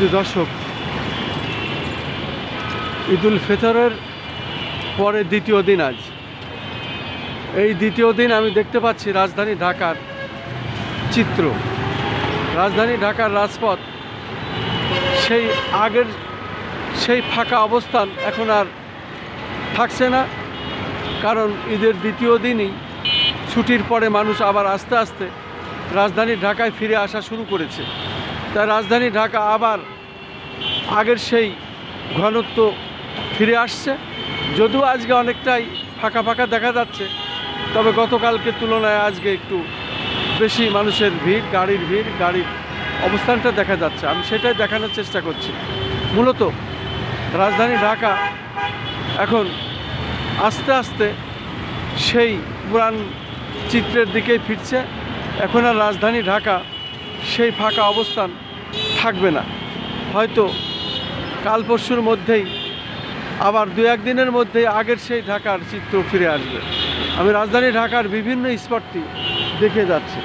শুধু দর্শক, ঈদুল ফিতরের পরে দ্বিতীয় দিন আজ। এই দ্বিতীয় দিন আমি দেখতে পাচ্ছি রাজধানী ঢাকার চিত্র। রাজধানী ঢাকার রাজপথ সেই আগের সেই ফাঁকা অবস্থান এখন আর থাকছে না, কারণ ঈদের দ্বিতীয় দিনই ছুটির পরে মানুষ আবার আস্তে আস্তে রাজধানী ঢাকায় ফিরে আসা শুরু করেছে। তাই রাজধানী ঢাকা আবার আগের সেই ঘনত্ব ফিরে আসছে। যদিও আজকে অনেকটাই ফাঁকা ফাঁকা দেখা যাচ্ছে, তবে গতকালকের তুলনায় আজকে একটু বেশি মানুষের ভিড়, গাড়ির অবস্থানটা দেখা যাচ্ছে। আমি সেটাই দেখানোর চেষ্টা করছি। মূলত রাজধানী ঢাকা এখন আস্তে আস্তে সেই পুরান চিত্রের দিকেই ফিরছে। এখন আর রাজধানী ঢাকা সেই ফাঁকা অবস্থান থাকবে না। হয়তো কাল পরশুর মধ্যেই আবার দু একদিনের মধ্যেই আগের সেই ঢাকার চিত্র ফিরে আসবে। আমি রাজধানী ঢাকার বিভিন্ন স্পটটি দেখে যাচ্ছি।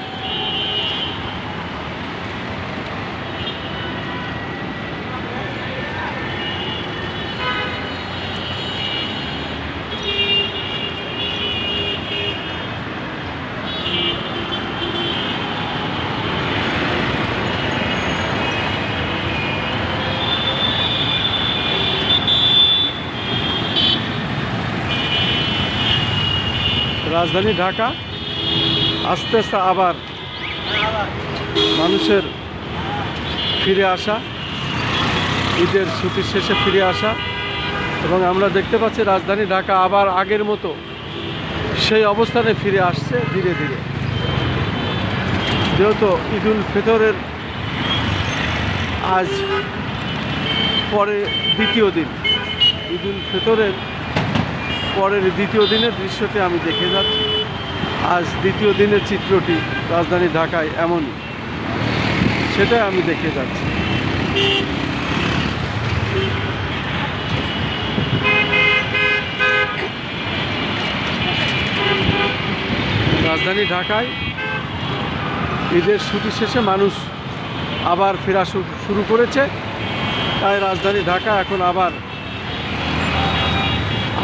রাজধানী ঢাকা আস্তে আস্তে আবার মানুষের ফিরে আসা, ঈদের ছুটির শেষে ফিরে আসা, এবং আমরা দেখতে পাচ্ছি রাজধানী ঢাকা আবার আগের মতো সেই অবস্থানে ফিরে আসছে ধীরে ধীরে। যেহেতু ঈদুল ফিতরের আজ পরে দ্বিতীয় দিন, ঈদুল ফিতরের পরের দ্বিতীয় দিনের দৃশ্যটি আমি দেখে যাচ্ছি। আজ দ্বিতীয় দিনের চিত্রটি রাজধানী ঢাকায় এমনই, সেটাই আমি দেখে যাচ্ছি। রাজধানী ঢাকায় ঈদের ছুটি শেষে মানুষ আবার ফেরা শুরু করেছে। তাই রাজধানী ঢাকা এখন আবার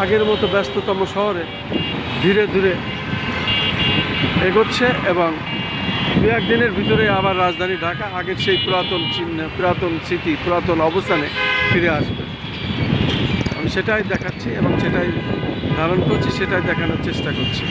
আগের মতো ব্যস্ততম শহরে ধীরে ধীরে এগোচ্ছে, এবং দু একদিনের ভিতরে আবার রাজধানী ঢাকা আগের সেই পুরাতন চিহ্ন, পুরাতন স্মৃতি, পুরাতন অবস্থানে ফিরে আসবে। আমি সেটাই দেখাচ্ছি এবং সেটাই ধারণ করছি, সেটাই দেখানোর চেষ্টা করছি।